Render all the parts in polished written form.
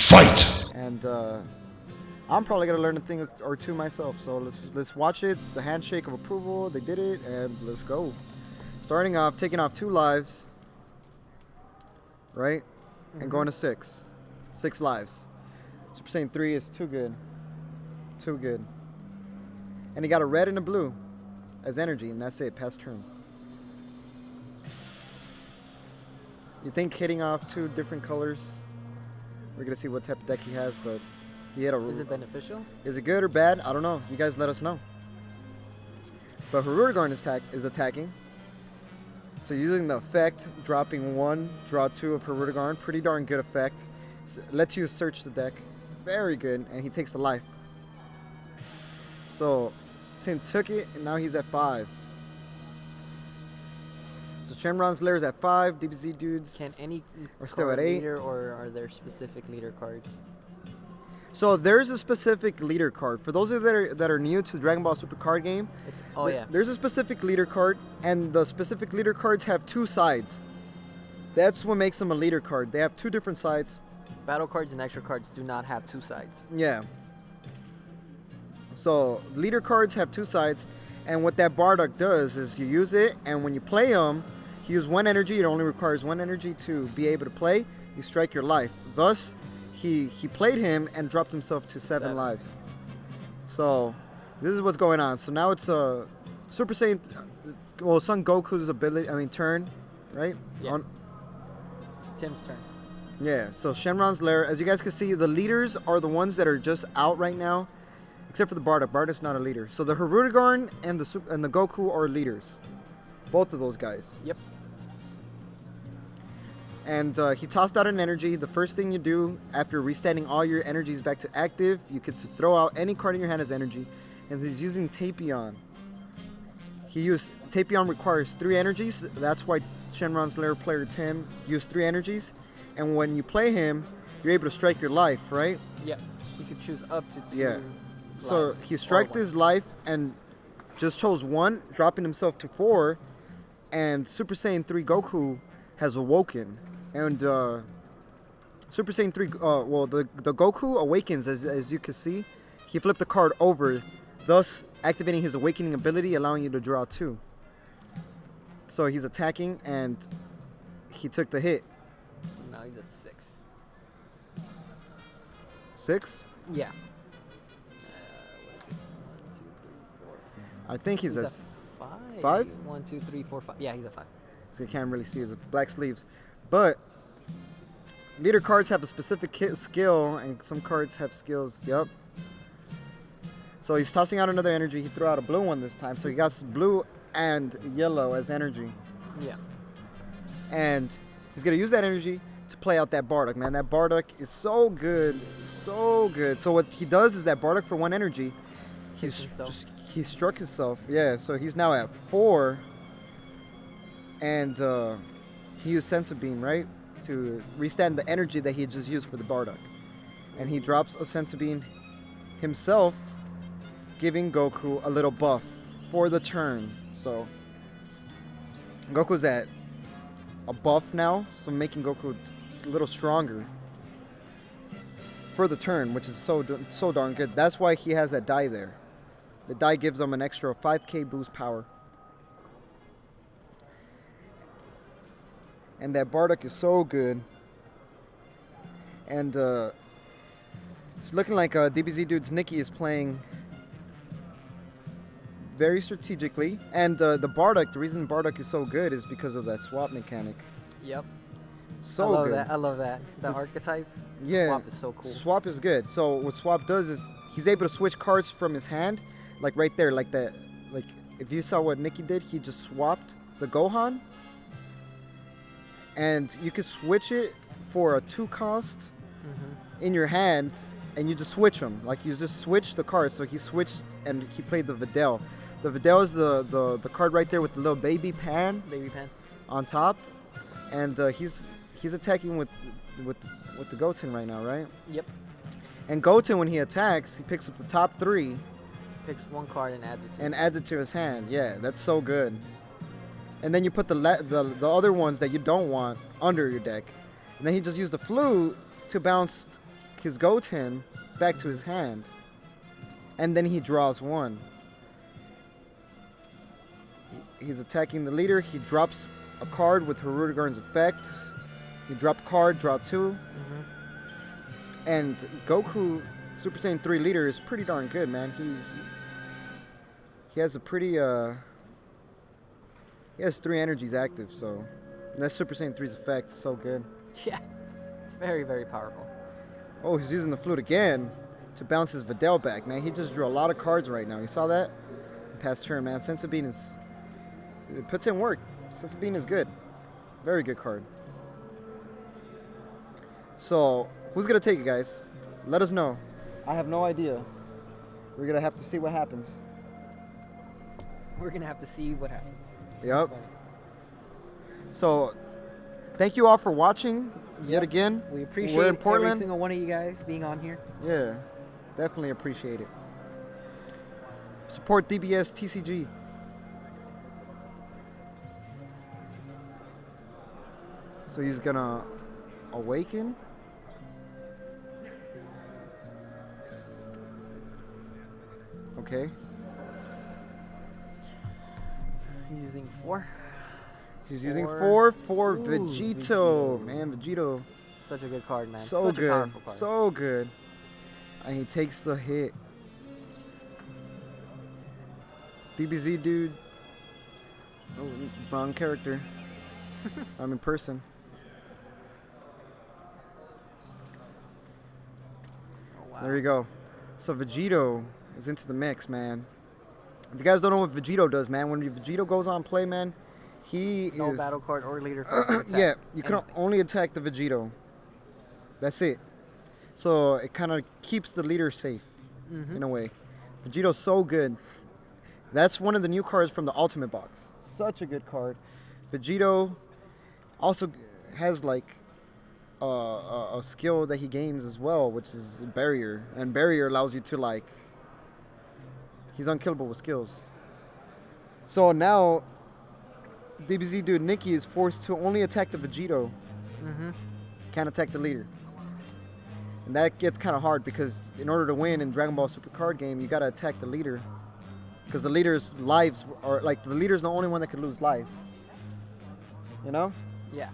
Fight! And I'm probably gonna learn a thing or two myself. So let's watch it. The handshake of approval. They did it, and let's go. Starting off, taking off 2 lives, right, and going to 6 lives. Super Saiyan 3 is too good, too good. And he got a red and a blue as energy, and that's it. Past turn. You think hitting off 2 different colors? We're gonna see what type of deck he has, but he had a. Is it beneficial? Is it good or bad? I don't know. You guys let us know. But Hirudegarn is attacking. So using the effect, dropping 1, draw 2 of Hirudegarn. Pretty darn good effect. Lets you search the deck. Very good. And he takes the life. So Tim took it, and now he's at 5. So Shenron's Lair is at 5. DBZ dudes Can any are still at card 8. leader, or are there specific leader cards? So there's a specific leader card. For those of you that are new to the Dragon Ball Super card game, there's a specific leader card, and the specific leader cards have 2 sides. That's what makes them a leader card. They have 2 different sides. Battle cards and extra cards do not have 2 sides. Yeah. So leader cards have 2 sides, and what that Bardock does is you use it, and when you play him, he uses 1 energy. It only requires 1 energy to be able to play. You strike your life. Thus, he played him and dropped himself to 7 lives. So this is what's going on. So now it's Super Saiyan, Son Goku's turn, right? Yeah. Tim's turn. Yeah, so Shenron's Lair. As you guys can see, the leaders are the ones that are just out right now, except for the Bardock. Bardock's not a leader. So the Hirudegarn and the Goku are leaders. Both of those guys. Yep. And he tossed out an energy. The first thing you do after restanding all your energies back to active, you get to throw out any card in your hand as energy. And he's using Tapion. Tapion requires 3 energies. That's why Shenron's Lair player Tim used 3 energies. And when you play him, you're able to strike your life, right? Yeah. You could choose up to 2. Yeah. So he struck his life and just chose 1, dropping himself to 4. And Super Saiyan 3 Goku has awoken. And Super Saiyan 3, the Goku awakens, as you can see. He flipped the card over, thus activating his awakening ability, allowing you to draw 2. So he's attacking, and he took the hit. Now he's at 6. 6? Yeah. What is it? 1, 2, 3, 4. I think he's at 5. 5? 1, 2, 3, 4, 5. Yeah, he's at 5. So you can't really see his black sleeves. But leader cards have a specific skill, and some cards have skills. Yep. So he's tossing out another energy. He threw out a blue one this time. So he got blue and yellow as energy. Yeah. And he's going to use that energy to play out that Bardock, man. That Bardock is so good. So good. So what he does is that Bardock for 1 energy, he struck himself. Yeah, so he's now at 4. And he used Sensu Beam, right? To restand the energy that he had just used for the Bardock. And he drops a Sensu Beam himself, giving Goku a little buff for the turn. So Goku's at a buff now, so making Goku a little stronger for the turn, which is so darn good. That's why he has that die there. The die gives him an extra 5k boost power. And that Bardock is so good. And it's looking like DBZ Dude's Nikki is playing very strategically. And the Bardock, the reason Bardock is so good is because of that swap mechanic. Yep. So good. I love that. The archetype. Yeah. Swap is so cool. Swap is good. So what Swap does is he's able to switch cards from his hand, like right there, like that. Like if you saw what Nikki did, he just swapped the Gohan. And you can switch it for a 2 cost in your hand, and you just switch them. Like you just switch the cards. So he switched and he played the Videl. The Videl is the card right there with the little baby pan. On top, and he's attacking with the Goten right now, right? Yep. And Goten, when he attacks, he picks up the top 3. Picks 1 card and adds it to his hand. Yeah, that's so good. And then you put the other ones that you don't want under your deck. And then he just used the flute to bounce his Goten back to his hand. And then he draws one. He's attacking the leader. He drops a card with Hirudegarn's effect. You drop a card, draw two. And Goku, Super Saiyan 3 leader, is pretty darn good, man. He has a pretty he has 3 energies active, so and that's Super Saiyan 3's effect. So good. Yeah, it's very, very powerful. Oh, he's using the flute again to bounce his Videl back, man. He just drew a lot of cards right now. You saw that? Past turn, man. Senzu Bean it puts in work. Senzu Bean is good. Very good card. So, who's going to take it, guys? Let us know. I have no idea. We're going to have to see what happens. We're going to have to see what happens. Yep. So, thank you all for watching yet again. We appreciate We're in Portland. every single one of you guys being on here. Yeah, definitely appreciate it. Support Dbs Tcg. So he's gonna awaken. Okay. He's using 4. He's using 4 for Ooh, Vegito. Man, Vegito. Such a good card, man. So Such good. a powerful card. So good. And he takes the hit. DBZ dude. Oh, wrong character. I'm in person. Oh, wow. There you go. So Vegito is into the mix, man. If you guys don't know what Vegito does, man, when Vegito goes on play, man, he No is... battle card or leader card can attack yeah, you can anything. only attack the Vegito. That's it. So it kind of keeps the leader safe, in a way. Vegito's so good. That's one of the new cards from the Ultimate Box. Such a good card. Vegito also has like a skill that he gains as well, which is Barrier. And Barrier allows you to like... He's unkillable with skills. So now, DBZ dude Nikki is forced to only attack the Vegito. Can't attack the leader. And that gets kind of hard because in order to win in Dragon Ball Super card game, you gotta attack the leader. Because the leader's lives are like, the leader's the only one that could lose lives. You know? Yeah.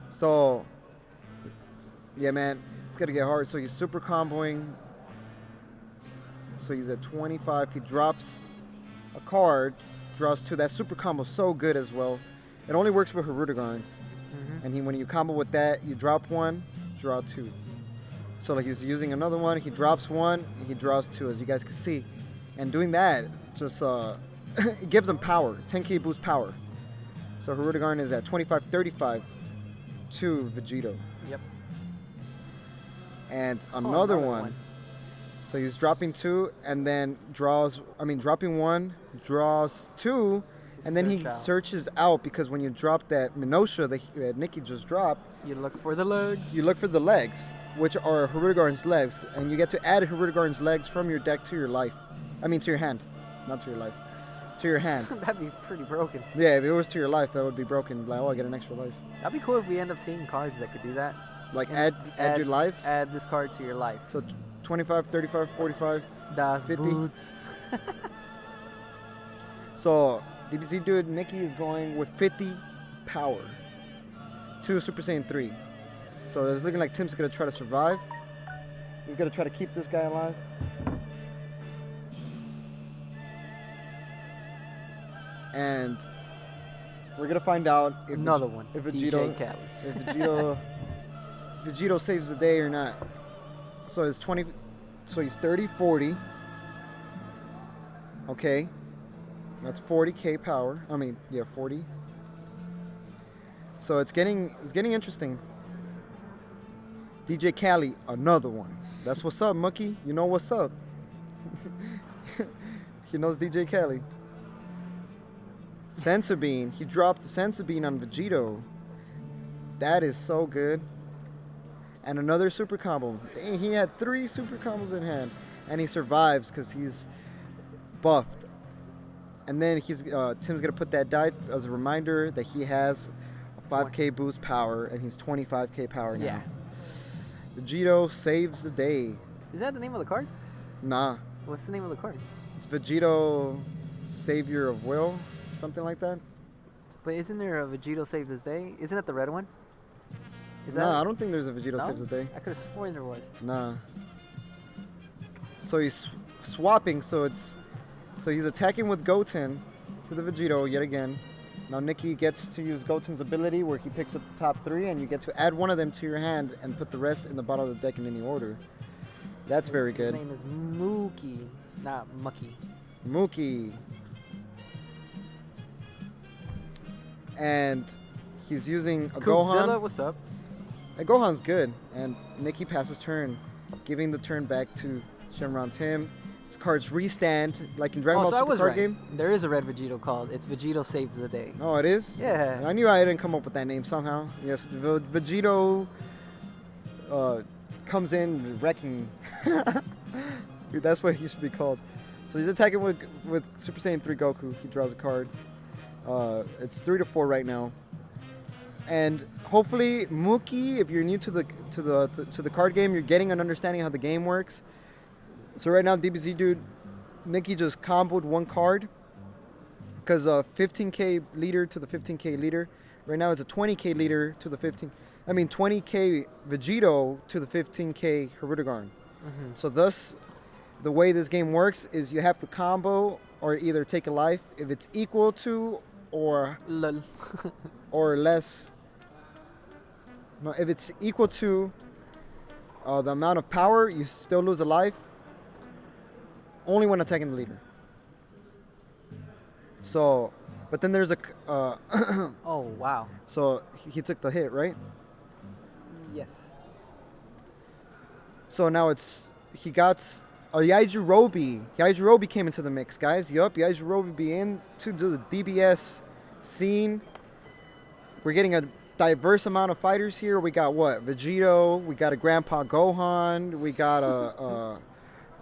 So, yeah, man, it's gonna get hard. So he's super comboing. So he's at 25. He drops a card, draws 2. That super combo is so good as well. It only works with Hirudegarn. And when you combo with that, you drop 1, draw 2. So like he's using another one. He drops 1, he draws 2, as you guys can see. And doing that just it gives him power, 10k boost power. So Hirudegarn is at 25-35 to Vegito. Yep. And another one. So he's dropping 2 and then dropping 1, draws 2, and then he searches out because when you drop that Minosha that Nikki just dropped, you look for the legs. You look for the legs, which are Hirudegarn's legs, and you get to add Hirudegarn's legs from your deck to your life. I mean to your hand, not to your life. To your hand. That'd be pretty broken. Yeah, if it was to your life, that would be broken. Like, oh, I get an extra life. That'd be cool if we end up seeing cards that could do that. Like add your lives? Add this card to your life. So 25, 35, 45, Das 50. Boots. So DBZ dude Nikki is going with 50 power to Super Saiyan 3. So it's looking like Tim's going to try to survive. He's going to try to keep this guy alive. And we're going to find out if Another one. If DJ Vegito, Vegito saves the day or not. So it's 20. So he's 30, 40. Okay. That's 40k power. I mean, yeah, 40. So it's getting interesting. DJ Cali, another one. That's what's up, Mookie. You know what's up. He knows DJ Cali. Senzu Bean. He dropped the Senzu Bean on Vegito. That is so good. And another super combo. Dang, he had 3 super combos in hand. And he survives because he's buffed. And then Tim's going to put that die as a reminder that he has a 5k boost power. And he's 25k power now. Yeah. Vegito saves the day. Is that the name of the card? Nah. What's the name of the card? It's Vegito, Savior of Will, something like that. But isn't there a Vegito Save This Day? Isn't that the red one? Is Nah, I don't think there's a Vegito No? Saves the Day. I could have sworn there was. Nah. So he's swapping, so he's attacking with Goten to the Vegito yet again. Now Nikki gets to use Goten's ability where he picks up the top 3 and you get to add one of them to your hand and put the rest in the bottom of the deck in any order. That's very good. His name is Mookie, not Mucky. Mookie. And he's using a Koopzilla, Gohan. what's up? And Gohan's good. And Nikki passes turn, giving the turn back to Shenron Tim. His cards restand, like in Dragon Ball So I Super was card right. game. There is a red Vegito called. It's Vegito Saves the Day. Oh, it is? Yeah. I knew I didn't come up with that name somehow. Yes, Vegito comes in wrecking. Dude, that's what he should be called. So he's attacking with Super Saiyan 3 Goku. He draws a card. It's 3-4 right now. And hopefully, Mookie, if you're new to the card game, you're getting an understanding of how the game works. So right now, DBZ dude, Nikki just comboed one card because 15k leader to the 15k leader. Right now, it's a 20k leader to the 20k Vegito to the 15k Hirudegarn. Mm-hmm. So thus, the way this game works is you have to combo or either take a life if it's equal to or Lol. or less. No, if it's equal to the amount of power, you still lose a life. Only when attacking the leader. So, but then there's a. Oh, wow. So he took the hit, right? Yes. So now he got Yajirobe. Yajirobe came into the mix, guys. Yup, Yajirobe began to do the DBS scene. We're getting a diverse amount of fighters here. We got what? Vegito. We got a Grandpa Gohan. We got a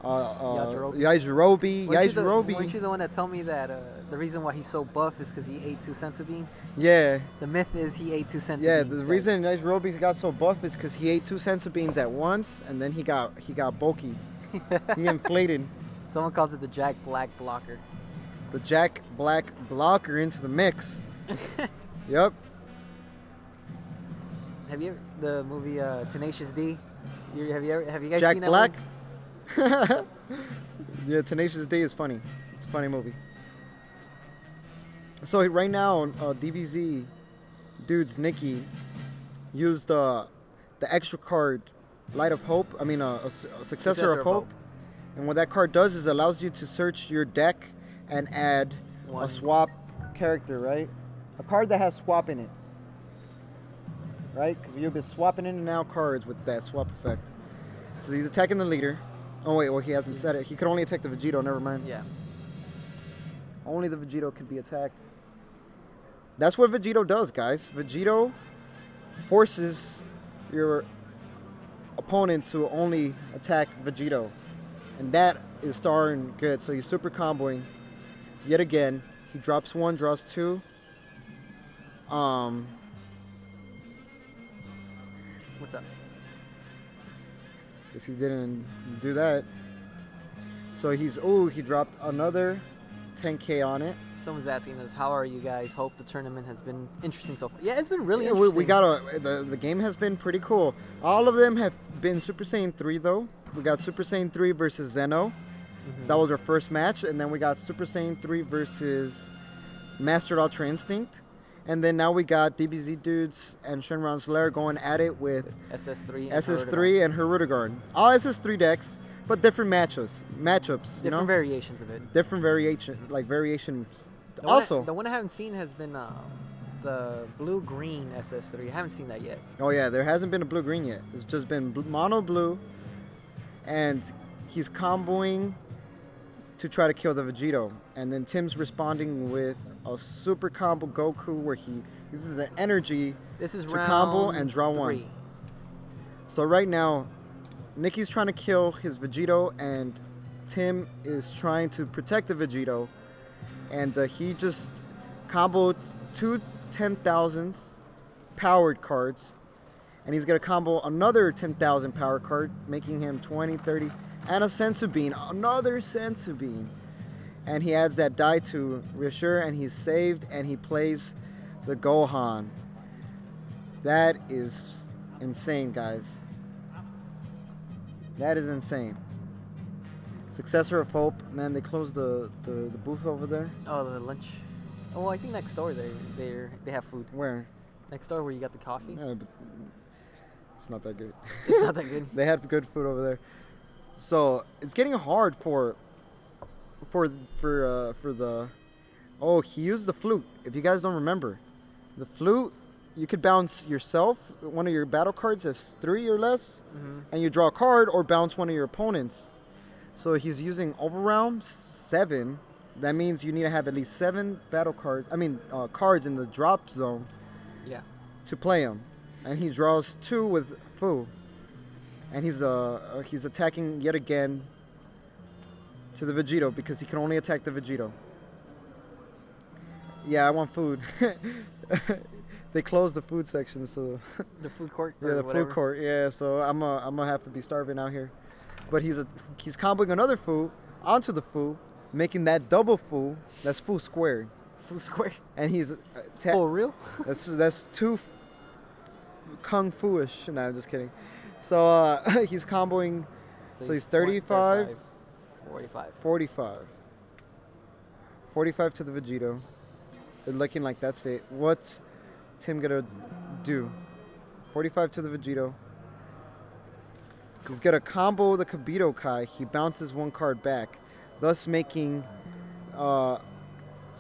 Yajirobe. Weren't you the one that told me that the reason why he's so buff is because he ate 2 senzu beans? Yeah. The myth is he ate 2 senzu beans. Yeah, the reason Yajirobe got so buff is because he ate 2 senzu beans at once, and then he got bulky. He inflated. Someone calls it the Jack Black blocker. The Jack Black blocker into the mix. Yep. Have you the movie Tenacious D? Have you guys Jack seen that Black? movie? Yeah, Tenacious D is funny. It's a funny movie. So right now, DBZ dudes Nikki used the extra card, Light of Hope. I mean, a Successor of Hope. And what that card does is allows you to search your deck and add a swap character, right? A card that has swap in it, right? Because you've been swapping in and out cards with that swap effect. So he's attacking the leader. Oh wait, well he hasn't said it. He could only attack the Vegito. Never mind. Yeah. Only the Vegito could be attacked. That's what Vegito does, guys. Vegito forces your opponent to only attack Vegito. And that is starting good. So he's super comboing. Yet again, he drops 1, draws 2. What's up? Guess he didn't do that. So he dropped another 10k on it. Someone's asking us, how are you guys? Hope the tournament has been interesting so far. Yeah, it's been really Yeah, interesting. we got the game has been pretty cool. All of them have been Super Saiyan 3 though. We got Super Saiyan 3 versus Zeno. Mm-hmm. That was our first match, and then we got Super Saiyan 3 versus Mastered Ultra Instinct. And then now we got DBZ dudes and Shenron's Lair going at it with SS3 and Hirudegarn. All SS3 decks, but different matchups. Different variations of it. Different variations. The one I haven't seen has been the blue-green SS3. I haven't seen that yet. Oh yeah, there hasn't been a blue-green yet. It's just been mono blue, and he's comboing to try to kill the Vegito. And then Tim's responding with a super combo Goku where he uses an energy to combo and draw 3. 1. So right now, Nikki's trying to kill his Vegito, and Tim is trying to protect the Vegito. And he just comboed 2 10,000s powered cards. And he's going to combo another 10,000 power card, making him 20, 30, and a Sensu Bean. Another Sensu Bean. And he adds that die to reassure, and he's saved, and he plays the Gohan. That is insane, guys. That is insane. Successor of Hope. Man, they closed the booth over there. Oh, the lunch. Oh, I think next door they have food. Where? Next door where you got the coffee. Yeah, but it's not that good. It's not that good. They had good food over there. So it's getting hard for the. Oh, he used the flute. If you guys don't remember, the flute, you could bounce yourself one of your battle cards that's 3 or less, and you draw a card, or bounce one of your opponents. So he's using Overrealm 7. That means you need to have at least 7 battle cards. Cards in the drop zone. Yeah. To play him, and he draws 2 with Fu, and he's attacking yet again to the Vegito because he can only attack the Vegito. Yeah, I want food. They closed the food section, so the food court. Yeah, the whatever. food court. Yeah, so I'm gonna have to be starving out here. But he's comboing another Fu onto the Fu, making that double Fu. That's Fu squared. Fu square. And he's For real? That's too kung fu-ish. No, I'm just kidding. So he's comboing. So he's 35, 45. 45 to the Vegito. They're looking like that's it. What's Tim gonna do? 45 to the Vegito. He's gonna combo the Kibito Kai. He bounces 1 card back, thus making. So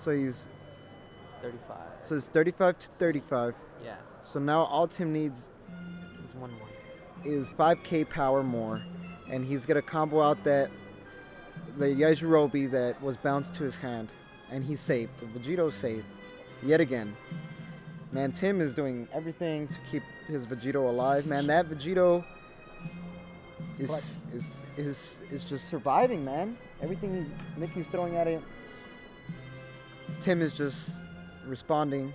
he's 35. So it's 35 to 35. Yeah. So now all Tim needs There's 1 more. is 5k power more, and he's gonna combo out the Yajirobe that was bounced to his hand, and he's saved. The Vegito's saved yet again. Man, Tim is doing everything to keep his Vegito alive. Man, that Vegito is just surviving, man. Everything Nicky's throwing at it, Tim is just responding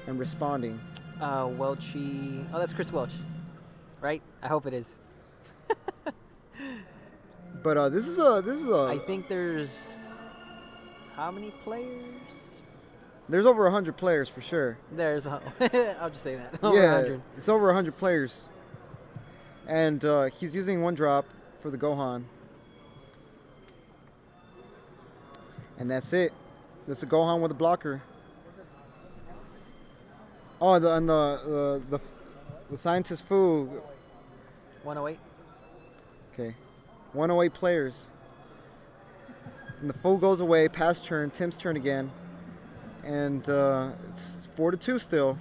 and responding. Welchie. Oh, that's Chris Welch, right? I hope it is. But this is a. I think there's how many players? There's over 100 players for sure. There's I'll just say that. Over Yeah, 100. it's over 100 players. And he's using 1 drop for the Gohan. And that's it. That's a Gohan with a blocker. Oh, the scientist Fu. 108. Okay. 108 players. And the Fu goes away, past turn, Tim's turn again. And it's 4-2 still.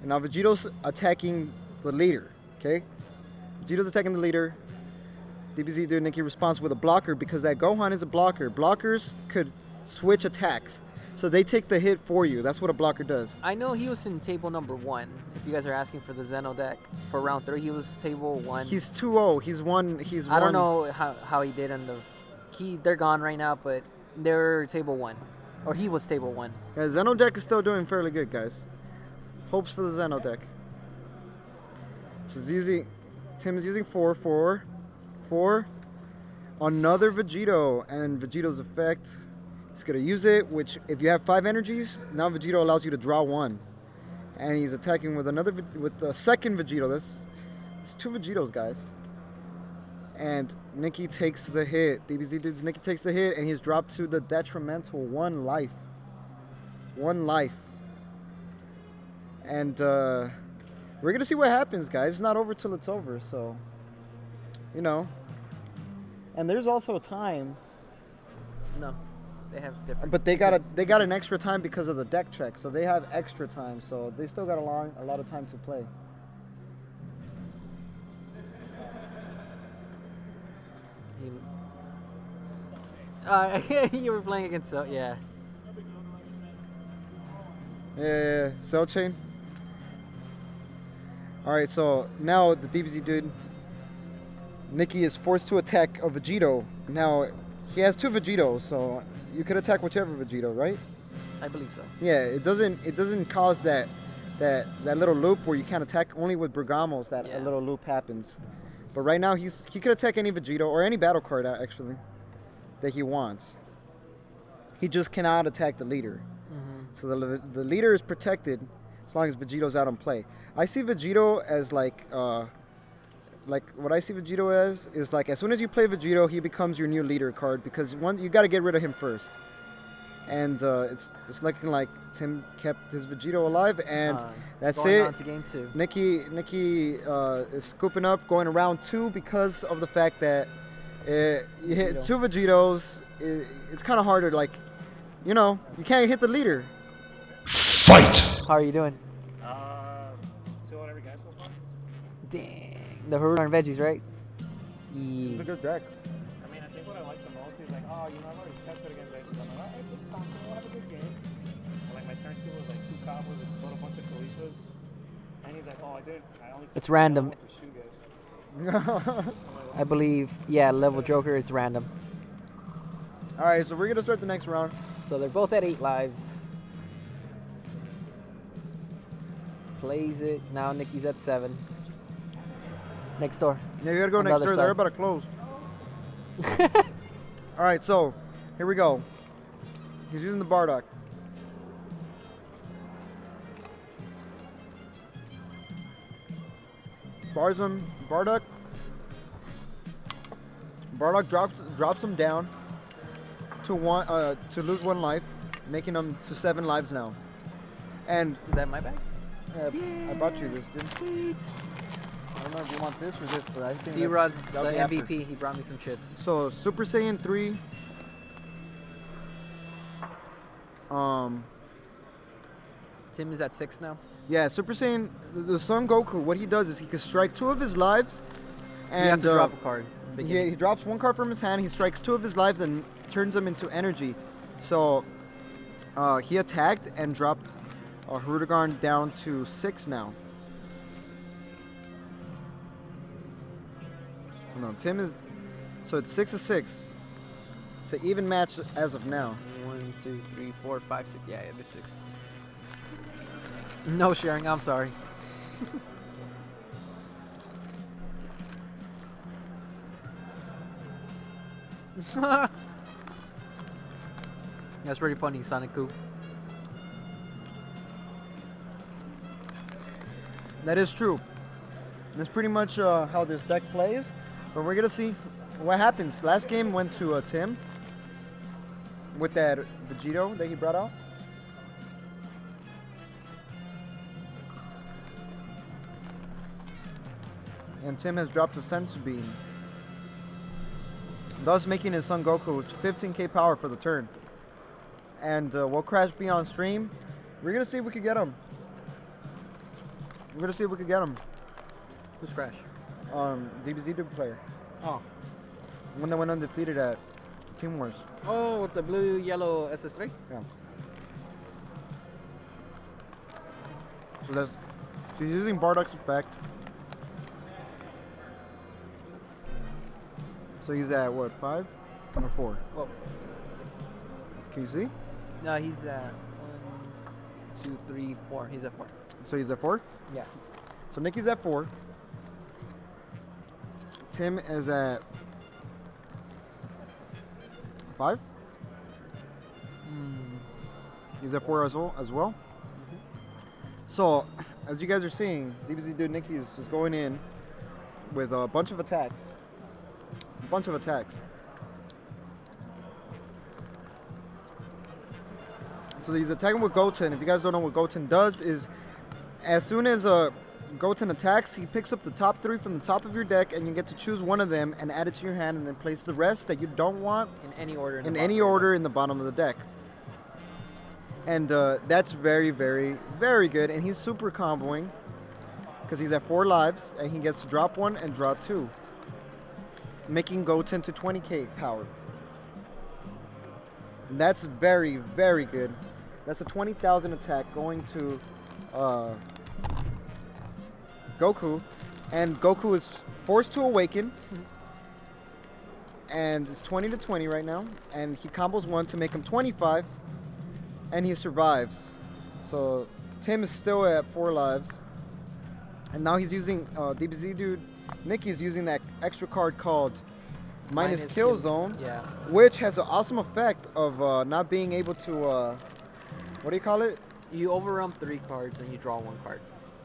And now Vegito's attacking the leader. Okay? Vegito's attacking the leader. DBZ Dude Nikki responds with a blocker because that Gohan is a blocker. Blockers could switch attacks. So they take the hit for you. That's what a blocker does. I know he was in table number 1. If you guys are asking for the Zeno deck for round 3, he was table 1. He's 2-0. He's one. I don't know how he did on they're gone right now, but they're table 1. Or he was table 1. Yeah, Zeno deck is still doing fairly good, guys. Hopes for the Zeno deck. So Tim is using 4. Another Vegito, and Vegito's effect. He's gonna use it, which if you have 5 energies, now Vegito allows you to draw 1. And he's attacking with the second Vegito. That's 2 Vegitos, guys. And Nikki takes the hit. DBZ Dudes, Nikki takes the hit, and he's dropped to the detrimental 1 life. 1 life. And we're gonna see what happens, guys. It's not over till it's over, so you know. And there's also a time. No, they have different. But they got an extra time because of the deck check, so they have extra time. So they still got a lot of time to play. You were playing against yeah. Yeah, Cell Chain. Alright, so now the DBZ Dude, Nikki is forced to attack a Vegito. Now, he has 2 Vegitos, so you could attack whichever Vegito, right? I believe so. Yeah, it doesn't cause that that little loop where you can't attack. Only with Bergamos that a little loop happens. But right now he could attack any Vegito or any battle card actually that he wants. He just cannot attack the leader. So the leader is protected as long as Vegito's out on play. I see Vegito as like what I see Vegito as is like as soon as you play Vegito, he becomes your new leader card because you got to get rid of him first. And it's looking like Tim kept his Vegito alive, and that's going it. On to game 2. Nikki is scooping up, going around 2 because of the fact that you hit 2 Vegitos. It's kind of harder, like, you can't hit the leader. Fight! How are you doing? 2 on every guy so far. Dang. The Hirudegarn veggies, right? It's a good deck. I mean, I think what I like the most is like, I've already tested against Veggies. I'm like, it's just tough. We'll have a good game. And like my turn 2 was like 2 combos and a bunch of Kalishas. And he's like, I only took It's random. for Shugas. I believe, level Joker, it's random. All right, so we're going to start the next round. So they're both at 8 lives. Plays it. Now Nikki's at 7. Next door. Yeah, you got to go On the next other door. side. They're about to close. All right, so here we go. He's using the Bardock. Bardock drops him down to lose 1 life, making him to 7 lives now. And Is that my bag? I bought you this, dude. Sweet. I don't know if you want this or this, but I think C-Rod's the that'll be after. MVP. He brought me some chips. So Super Saiyan 3. Tim is at 6 now. Yeah, Super Saiyan, the Son Goku, what he does is he can strike 2 of his lives. And He has to drop a card. he drops 1 card from his hand, he strikes 2 of his lives and turns them into energy. So he attacked and dropped Hirudegarn down to 6 now. No, Tim is... So it's 6-6. It's an even match as of now. 1, 2, 3, 4, 5, 6. Yeah, it's 6. No sharing. I'm sorry. That's pretty funny, Sonic Coup. That is true. That's pretty much how this deck plays. But we're going to see what happens. Last game went to Tim with that Vegito that he brought out. And Tim has dropped a Sensu Bean, thus making his Son Goku 15k power for the turn. And we'll Crash be on stream. We're going to see if we can get him. We're going to see if we can get him. Who's Crash? Dbs player. Oh. One that went undefeated at Team Wars. Oh, with the blue, yellow Ss3? Yeah. So he's using Bardock's effect. So he's at what, 5 or 4? Whoa. Can you see? No, he's at 1, 2, 3, 4. He's at 4. So he's at 4? Yeah. So Nikki's at 4. Tim is at 5. He's at 4 as well. So, as you guys are seeing, DBZ Dude Nikki is just going in with a bunch of attacks. So he's attacking with Goten. If you guys don't know what Goten does, is as soon as Goten attacks, he picks up the top 3 from the top of your deck, and you get to choose one of them and add it to your hand, and then place the rest that you don't want In any order. in any order in the bottom of the deck. And that's very, very, very good. And he's super comboing because he's at 4 lives, and he gets to drop 1 and draw 2, making Goten to 20k power. And that's very, very good. That's a 20,000 attack going to Goku, and Goku is forced to awaken, and it's 20-20 right now, and he combos 1 to make him 25, and he survives. So Tim is still at 4 lives. And now he's using, DBZ dude, Nicky's using that extra card called minus kill zone. Yeah. Which has an awesome effect of not being able to, what do you call it? You overrun 3 cards and you draw 1 card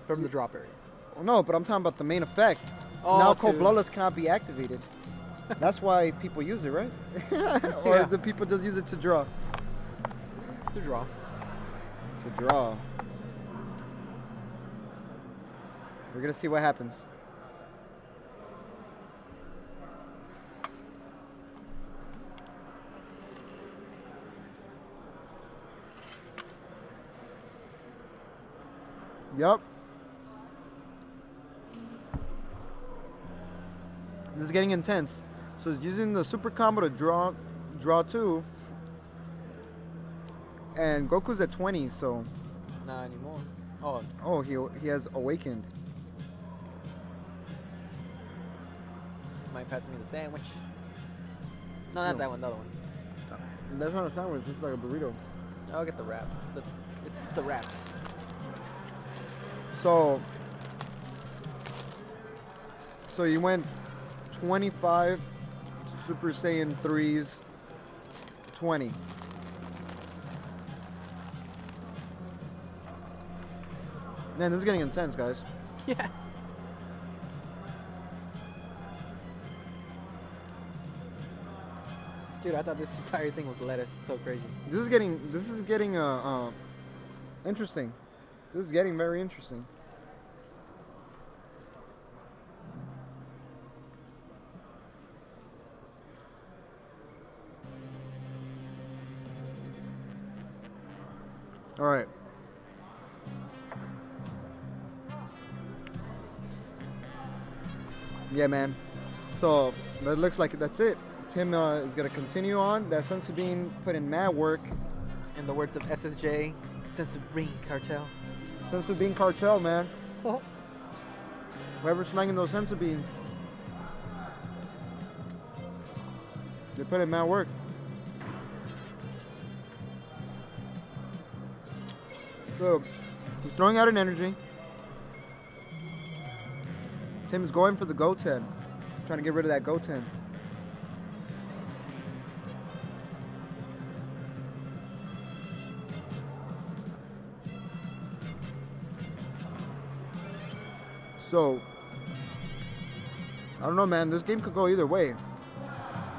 from the drop area. Well, no, but I'm talking about the main effect. Oh, now too. Cold Bloodless cannot be activated. That's why people use it, right? Or Yeah. the people just use it to draw? To draw. To draw. We're gonna see what happens. Yup. This is getting intense. So he's using the super combo to draw 2. And Goku's at 20, so Not anymore. oh, he has awakened. Might pass me the sandwich. No, not No. that one. The other one. That's not a sandwich, it's like a burrito. I'll get the wrap. It's the wraps. So you went 25 to Super Saiyan 3's 20. Man, this is getting intense, guys. Yeah. Dude, I thought this entire thing was lettuce. So crazy. This is getting interesting. This is getting very interesting. All right. Yeah, man. So that looks like that's it. Tim is gonna continue on. That Sensu Bean put in mad work. In the words of SSJ, Sensu Bean Cartel. Sensu Bean Cartel, man. Whoever's slanging those Sensu Beans, they put in mad work. So he's throwing out an energy. Tim is going for the Goten, trying to get rid of that Goten. So, I don't know, man. This game could go either way.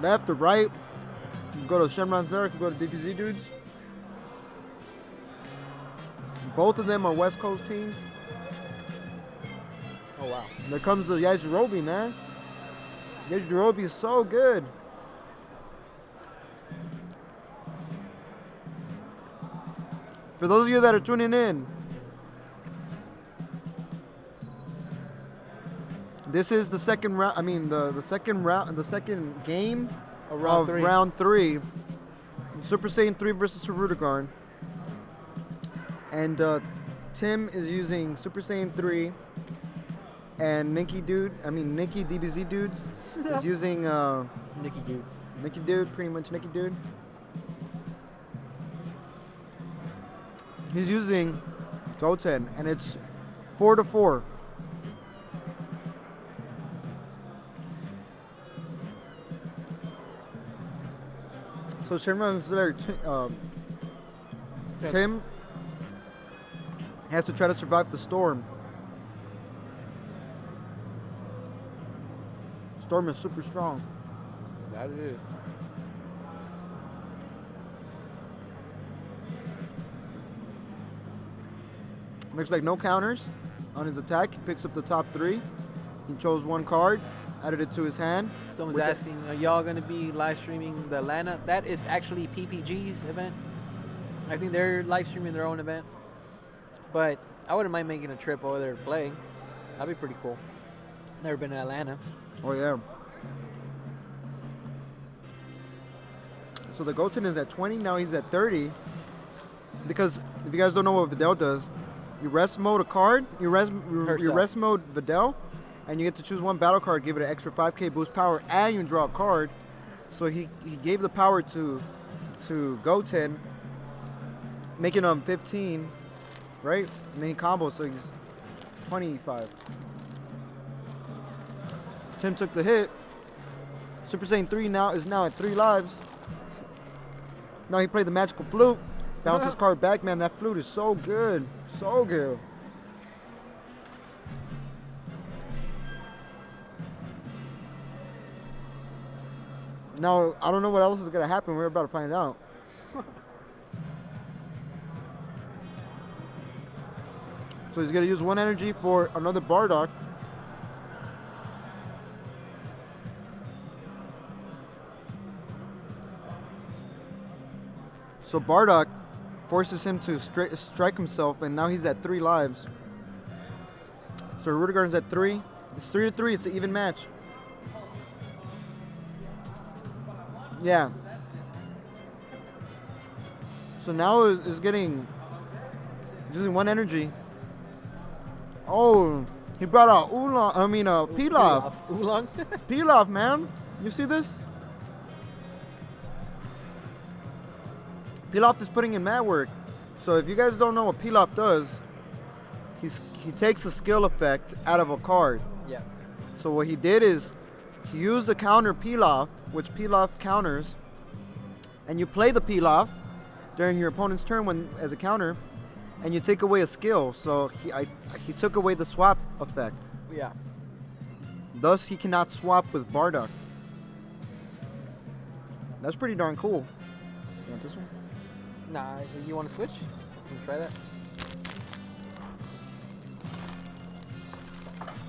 Left or right. You can go to Shenron's there, you can go to DBZ dudes. Both of them are West Coast teams. Oh, wow. There comes the Yajirobe, man. Yajirobe is so good. For those of you that are tuning in, this is the second round. I mean, the second round, the second game Of round of three. round 3. Super Saiyan 3 versus Hirudegarn. And Tim is using Super Saiyan 3, and Nikki DBZ dudes is using Nicky dude. Nikki dude, pretty much Nikki dude. He's using Goten, and it's 4-4. So Shenron's there. Tim has to try to survive the storm. Storm is super strong. That it is. Looks like no counters on his attack. He picks up the top 3. He chose 1 card, added it to his hand. Someone's With the- asking, are y'all going to be live streaming the Atlanta? That is actually PPG's event. I think they're live streaming their own event. But I wouldn't mind making a trip over there to play. That'd be pretty cool. Never been to Atlanta. Oh, yeah. So the Goten is at 20, now he's at 30. Because if you guys don't know what Videl does, you rest mode a card, you rest mode Videl, and you get to choose 1 battle card, give it an extra 5k boost power, and you draw a card. So he gave the power to Goten, making him 15. right? And then he combos, so he's 25. Tim took the hit. Super Saiyan 3 is now at 3 lives. Now he played the magical flute. Bounce his card back, man. That flute is so good. So good. Now, I don't know what else is going to happen. We're about to find out. So he's going to use 1 energy for another Bardock. So Bardock forces him to strike himself, and now he's at 3 lives. So Hirudegarn's at 3. It's 3-3. It's an even match. Yeah. So now is getting using 1 energy. Oh, he brought out Pilaf. Oolong. Pilaf, man. You see this? Pilaf is putting in mad work. So if you guys don't know what Pilaf does, he takes a skill effect out of a card. Yeah. So what he did is he used the counter Pilaf, which Pilaf counters, and you play the Pilaf during your opponent's turn as a counter, and you take away a skill. So he took away the swap effect. Yeah. Thus, he cannot swap with Bardock. That's pretty darn cool. You want this one? Nah, you want to switch? You try that?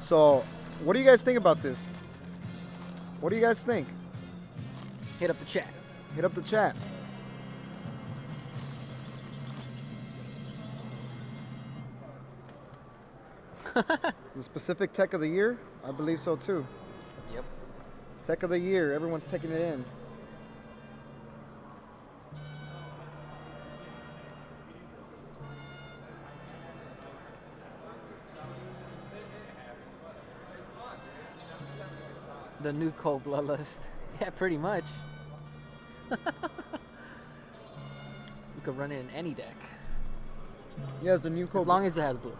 So, what do you guys think about this? What do you guys think? Hit up the chat. Hit up the chat. The specific tech of the year? I believe so too. Yep. Tech of the year. Everyone's taking it in. The new cold bloodlust. Yeah, pretty much. You could run it in any deck. Yeah, it's the new code. As long as it has blue.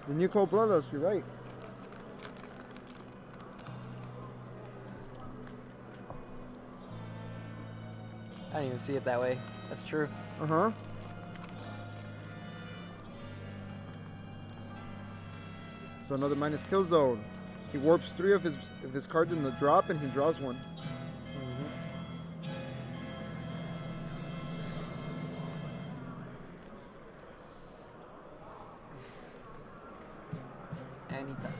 The new Cold Bloodlust, you're right. I didn't even see it that way. That's true. Uh-huh. So another minus kill zone. He warps 3 of his cards in the drop, and he draws 1. And he passes.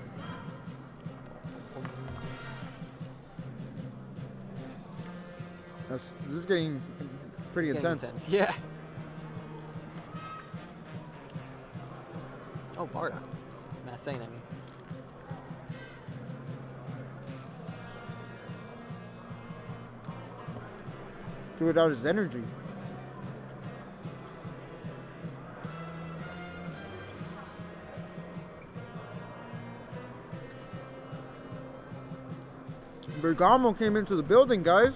This is getting pretty It's getting intense. Yeah. Oh, Barda. Not saying, I mean. Threw it out his energy. Bergamo came into the building, guys.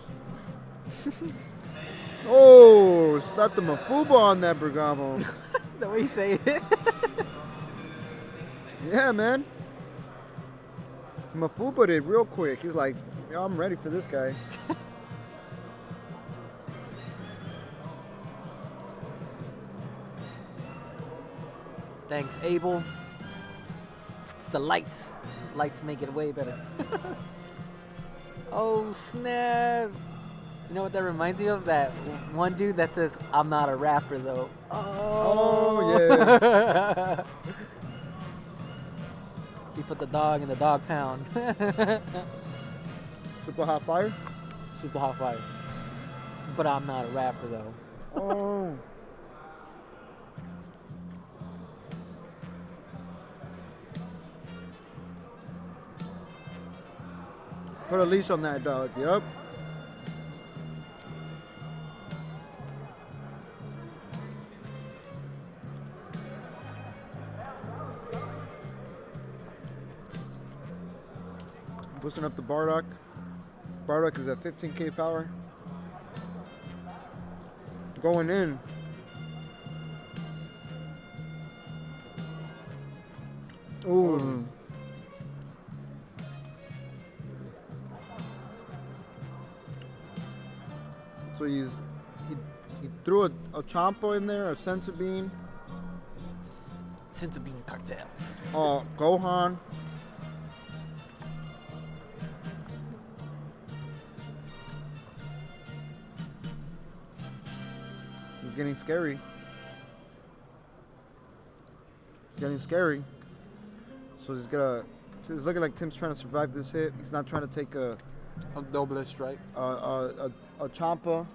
Oh, slapped the Mafuba on that Bergamo. The way you say it. Yeah, man. Mafuba did real quick. He's like, yo, I'm ready for this guy. Thanks, Abel. It's the lights. Lights make it way better. Oh, snap. You know what that reminds me of? That one dude that says, I'm not a rapper, though. Oh, yeah. He put the dog in the dog pound. Super hot fire? Super hot fire. But I'm not a rapper, though. Oh. Put a leash on that dog, yep. Boosting up the Bardock. Bardock is at 15k power. going in. Ooh. So he threw a Champa in there, a Senzu Bean. Senzu Bean Cartel. Gohan. He's getting scary. It's getting scary. So it's looking like Tim's trying to survive this hit. He's not trying to take a double strike. A Champa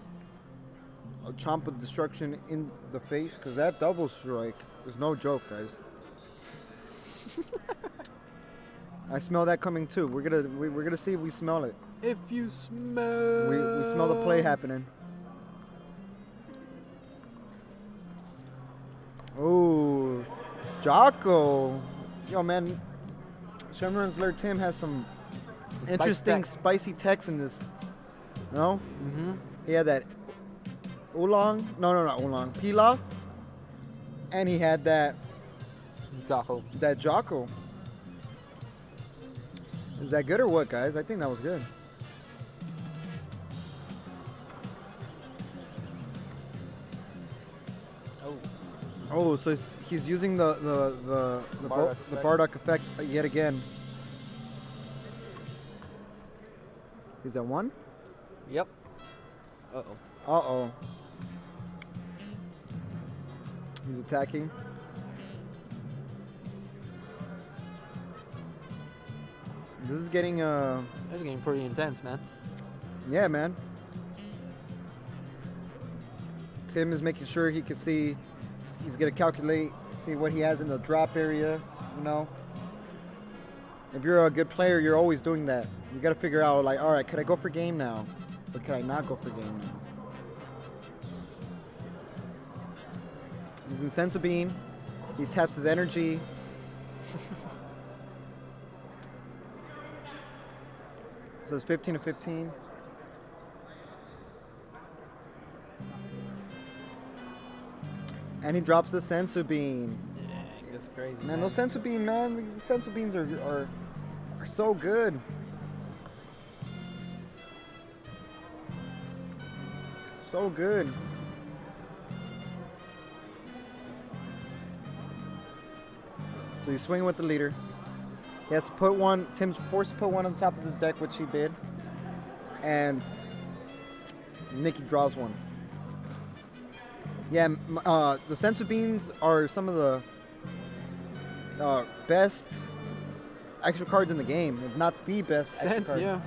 destruction in the face, because that double strike is no joke, guys. I smell that coming too. We're gonna see if we smell it. If you smell, we smell the play happening. Oh, Jocko. Yo, man. Shenron's Lair Tim has some interesting spicy techs in this. No? Mm-hmm. He had that oolong. No, not oolong. Pilaf. And he had that Jocko. That Jocko. Is that good or what, guys? I think that was good. Oh, so he's using the Bardock effect yet again. Is that one? Yep. Uh-oh. Uh-oh. He's attacking. This is getting This is getting pretty intense, man. Yeah, man. Tim is making sure he can see. He's gonna calculate, see what he has in the drop area. You know, if you're a good player, you're always doing that. You gotta figure out, like, all right, could I go for game now, or could I not go for game now? He's in Senzu Bean. He taps his energy. So it's 15 to 15. And he drops the Senzu Bean. Yeah, that's crazy. Man, those Senzu Bean, man, the Senzu Beans are so good. So good. So he's swinging with the leader. He has to put one, Tim's forced to put one on top of his deck, which he did. And Mickey draws one. Yeah, the Senzu Beans are some of the best extra cards in the game, if not the best extra card. Yeah.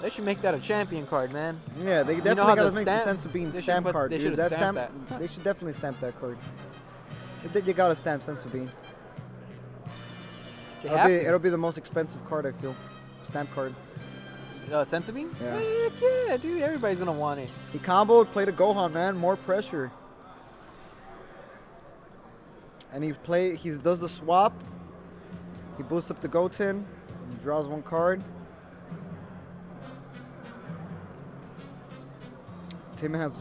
They should make that a champion card, man. Yeah, they definitely gotta make the stamp, Senzu Bean they stamp should card, they dude. should That stamp stamp, that. they should definitely stamp that card. You gotta stamp Senzu Bean. They have to. It'll be the most expensive card, I feel. Stamp card. Senzu Bean? Yeah. Heck yeah, dude. Everybody's gonna want it. He comboed, played a Gohan, man. More pressure. And he does the swap. He boosts up the Goten. He draws one card. Tim has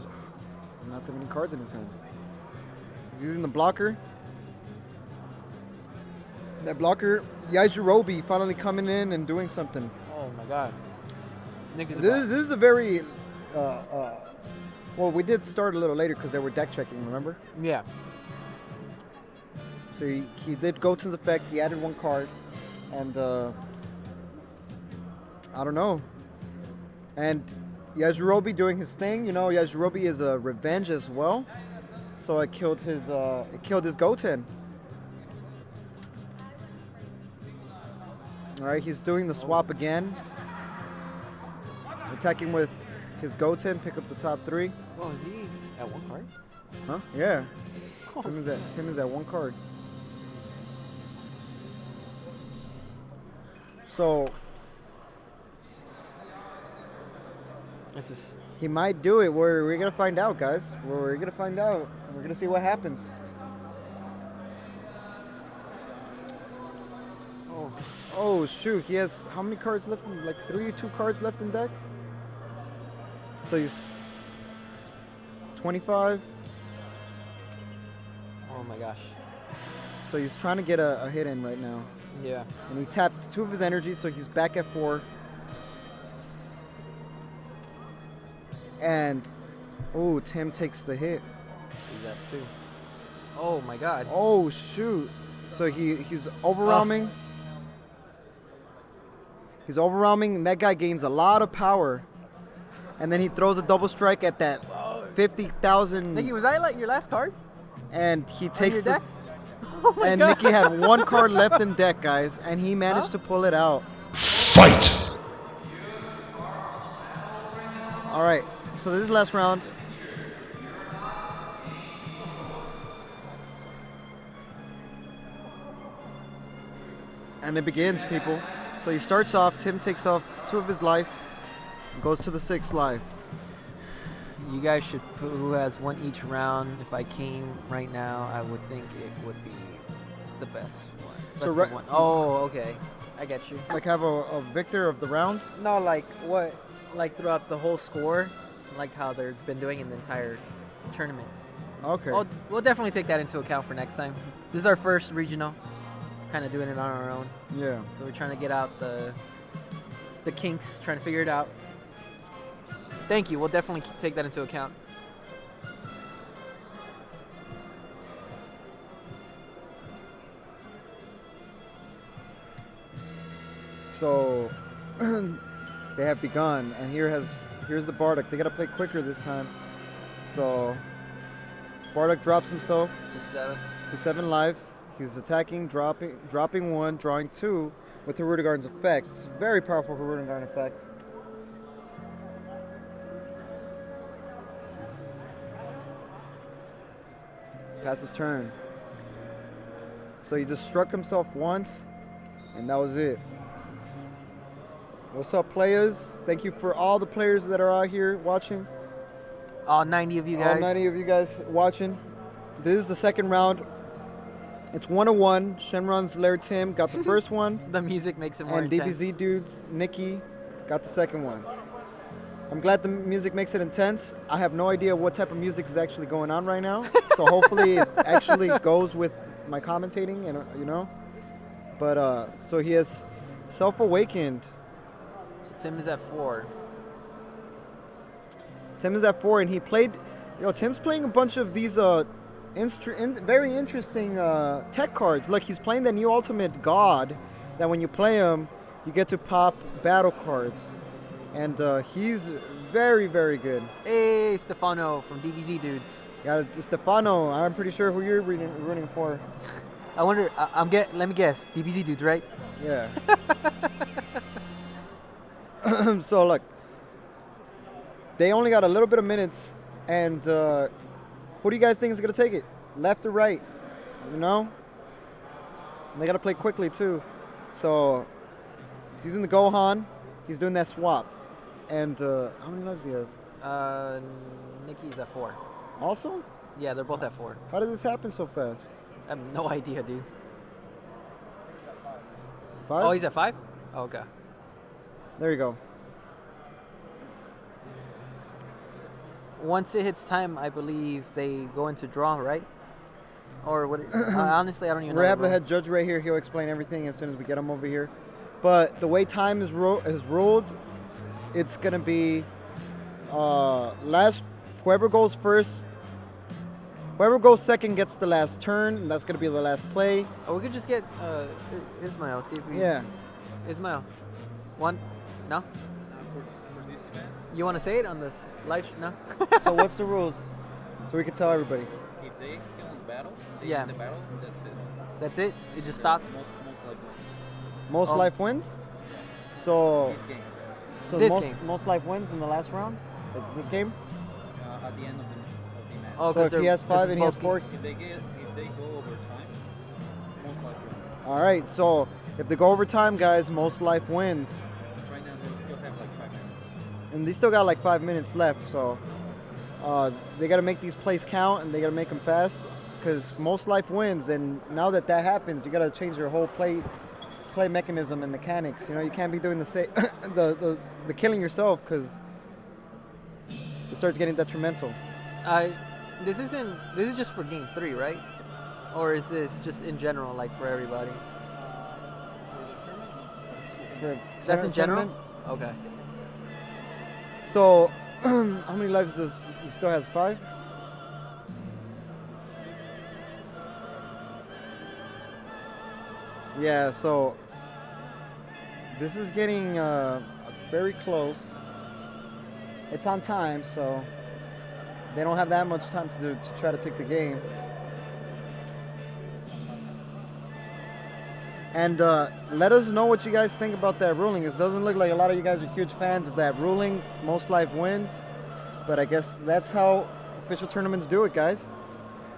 not that many cards in his hand. He's using the blocker. That blocker, Yajirobe finally coming in and doing something. Oh my god. This is a very, well, we did start a little later because they were deck checking, remember? Yeah. So he did Goten's effect, he added one card, and I don't know. And Yajirobe doing his thing, you know, Yajirobe is a revenge as well. So it killed his Goten. Alright, he's doing the swap again. Attacking with his Goten, pick up the top three. Oh, is he at one card? Huh? Yeah. Oh, Tim is at one card. So this is he might do it. We're gonna find out, guys. We're gonna find out. We're gonna see what happens. Oh shoot, he has how many cards left? Like 2 cards left in deck? So he's 25. Oh my gosh. So he's trying to get a hit in right now. Yeah. And he tapped 2 of his energies, so he's back at 4. And, oh, Tim takes the hit. He's at 2. Oh my god. Oh, shoot. So he's overwhelming. He's overwhelming, and that guy gains a lot of power. And then he throws a double strike at that 50,000. Nikki, was that like your last card? And he On takes your the. deck? Oh my And god. Nikki had 1 card left in deck, guys, and he managed to pull it out. Fight! All right, so this is the last round. And it begins, people. So he starts off, Tim takes off 2 of his life, and goes to the 6th life. You guys should put who has 1 each round. If I came right now, I would think it would be the best one. So Best right- of one. Oh, okay. I get you. Like have a victor of the rounds. No, like what? Like throughout the whole score, like how they've been doing in the entire tournament. Okay. We'll definitely take that into account for next time. This is our first regional, kind of doing it on our own. Yeah. So we're trying to get out the kinks, trying to figure it out. Thank you. We'll definitely take that into account. So they have begun, and here's the Bardock. They gotta play quicker this time. So Bardock drops himself Just 7. to 7 lives. He's attacking, dropping 1, drawing 2 with Hirudegarn's effect. It's a very powerful Hirudegarn effect. Pass his turn. So he just struck himself once, and that was it. What's up, players? Thank you for all the players that are out here watching. All 90 of you guys. All 90 of you guys watching. This is the second round. It's 1-1. Shenron's Lair Tim got the first one. The music makes it more And intense. DBZ Dudes, Nikki, got the second one. I'm glad the music makes it intense. I have no idea what type of music is actually going on right now. So hopefully it actually goes with my commentating, and you know. But so he has self-awakened. So Tim is at 4. Tim is at 4, and he played. Tim's playing a bunch of these very interesting tech cards. Look, he's playing the new Ultimate God. That when you play him, you get to pop battle cards, and he's very, very good. Hey, Stefano from DBZ Dudes. Got Stefano. I'm pretty sure who you're rooting for. I wonder. Let me guess. DBZ Dudes, right? Yeah. So look, they only got a little bit of minutes, and who do you guys think is gonna take it, left or right? You know, and they gotta play quickly too. So he's using the Gohan. He's doing that swap. And how many lives do you have? Nikki's at 4. Also, Yeah, they're both at 4. how did this happen so fast? I have no idea, dude. 5? Oh, he's at 5? Oh, okay. There you go. Once it hits time, I believe they go into draw, right? Or what? Honestly, I don't even know. We have the rule. head judge right here. He'll explain everything as soon as we get him over here. But the way time is ruled, it's gonna be whoever goes first, whoever goes second gets the last turn. And that's gonna be the last play. Oh, we could just get Ismail. See if we. Yeah. Ismail. One. No. For this event, You want to say it on the live? No. So what's the rules? So we can tell everybody. if they still in battle, they Yeah. in the battle, that's it. That's it. It just stops. Most likely. Most Oh. life wins. So This game, This most, game. most life wins in the last round. Like this game. at the end of the match. Oh, So if he has 5 and he has 4. If they go over time, most likely wins. All right. So if they go overtime, guys, most life wins. Right now they still have like 5 minutes. And they still got like 5 minutes left, so they got to make these plays count, and they got to make them fast, because most life wins. And now that happens, you got to change your whole play mechanism and mechanics. You know, you can't be doing the killing yourself, because it starts getting detrimental. This is just for game 3, right? Or is this just in general, like for everybody? That's in general? Okay. So, how many lives does he still has? 5? Yeah, so this is getting very close. It's on time, so they don't have that much time to try to take the game. And let us know what you guys think about that ruling. It doesn't look like a lot of you guys are huge fans of that ruling. Most life wins. But I guess that's how official tournaments do it, guys.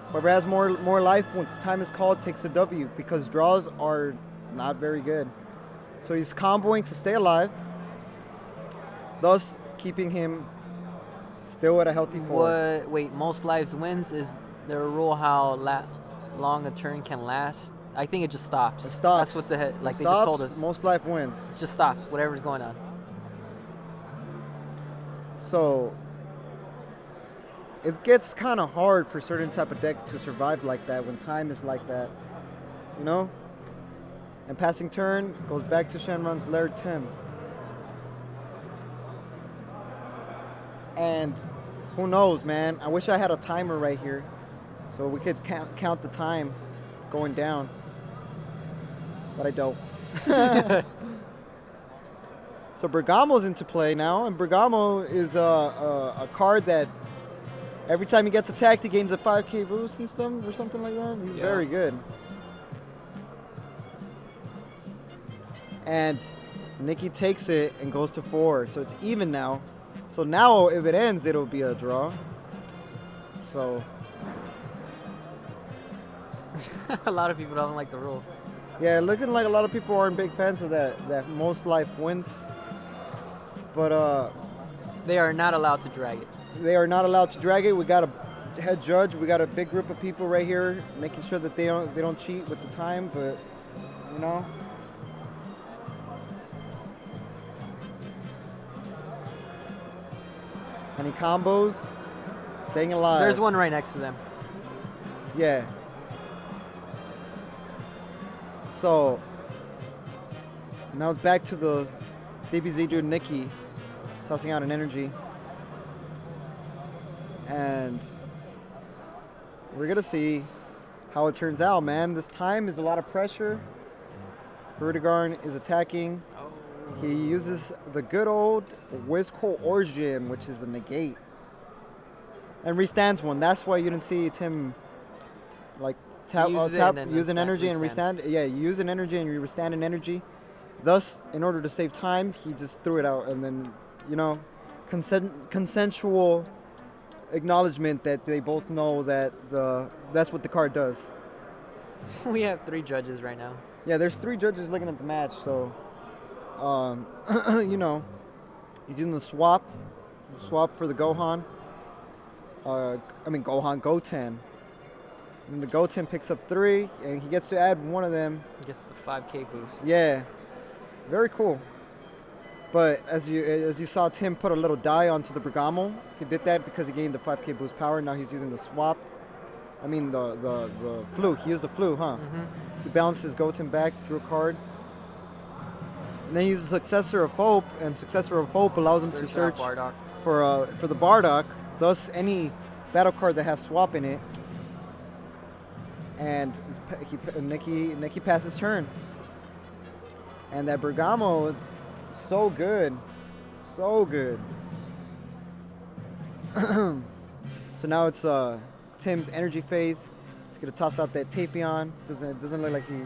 Whoever has more life when time is called takes a W, because draws are not very good. So he's comboing to stay alive, thus keeping him still at a healthy 4. Wait, most lives wins? Is there a rule how long a turn can last? I think it just stops. It stops. That's what they just told us. Most life wins. It just stops, whatever's going on. So it gets kind of hard for certain type of decks to survive like that when time is like that, you know? And passing turn goes back to Shenron's Lair Tim. And who knows, man? I wish I had a timer right here so we could count the time going down. But I don't. So Bergamo's into play now, and Bergamo is a card that every time he gets attacked, he gains a 5k boost and stuff, or something like that. He's very good. And Nikki takes it and goes to 4, so it's even now. So now, if it ends, it'll be a draw. So A lot of people don't like the rule. yeah, looking like a lot of people aren't big fans of that most life wins. But They are not allowed to drag it. they are not allowed to drag it. We got a head judge. We got a big group of people right here making sure that they don't cheat with the time. But you know, any combos, staying alive. There's one right next to them. Yeah. So now it's back to the DBZ dude Nikki tossing out an energy. And we're gonna see how it turns out, man. This time is a lot of pressure. Hirudegarn is attacking. Oh. He uses the good old Wizco Origin, which is a negate. And restands one. That's why you didn't see Tim like use an energy and restand. Yeah, you use an energy and you restand an energy. Thus, in order to save time, he just threw it out, and then, you know, consensual acknowledgement that they both know that that's what the card does. We have 3 judges right now. Yeah, there's 3 judges looking at the match, so you know, he's using the swap for the Gohan. Goten. And the Goten picks up 3, and he gets to add one of them. He gets the 5k boost. Yeah, very cool. But as you saw Tim put a little die onto the Bergamo, he did that because he gained the 5k boost power. Now he's using the swap. I mean the flu. He used the flu, huh? Mm-hmm. He bounced his Goten back, drew a card. And then he uses Successor of Hope, and Successor of Hope allows him to search for the Bardock. Thus, any battle card that has swap in it. And Nikki passes turn. And that Bergamo, so good. So good. So now it's Tim's energy phase. He's gonna toss out that Tapion. Doesn't look like he.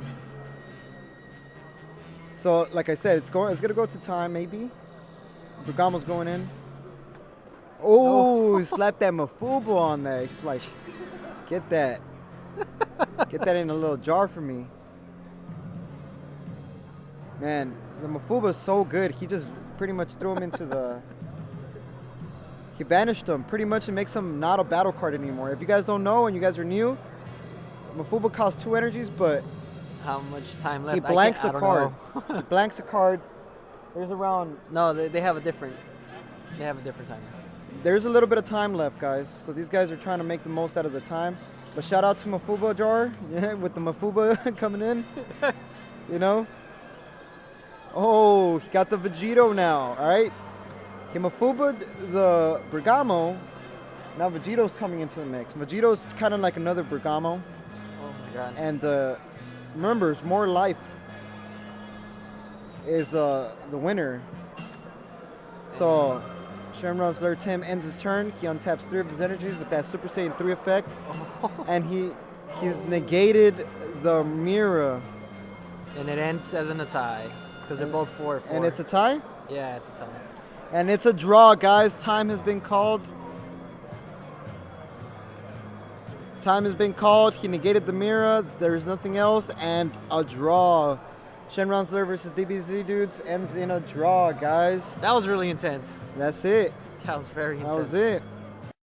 So like I said, it's gonna go to time maybe. Bergamo's going in. Oh, slap that Mafubo on there. He's like, get that in a little jar for me. Man, the Mafuba is so good. He just pretty much threw him into the... He banished him pretty much and makes him not a battle card anymore. If you guys don't know and you guys are new, Mafuba costs 2 energies, but... How much time left? He blanks I a don't card. know. He blanks a card. There's around... No, they have a different... They have a different timer. there's a little bit of time left, guys. So these guys are trying to make the most out of the time. But shout out to Mafuba Jar, yeah, with the Mafuba coming in. You know? Oh, he got the Vegito now, all right? He Mafuba the Bergamo. Now Vegito's coming into the mix. Vegito's kind of like another Bergamo. Oh my god. And remember, it's more life is the winner. So, Shenron's Lure Tim ends his turn. He untaps 3 of his energies with that Super Saiyan 3 effect. And he's negated the mirror. And it ends as in a tie. Because they're both 4-4. And it's a tie? Yeah, it's a tie. And it's a draw, guys. Time has been called. Time has been called. He negated the mirror. There is nothing else. And a draw. Shenron's Lure versus DBZ dudes ends in a draw, guys. That was really intense. That's it. That was very intense. That was it.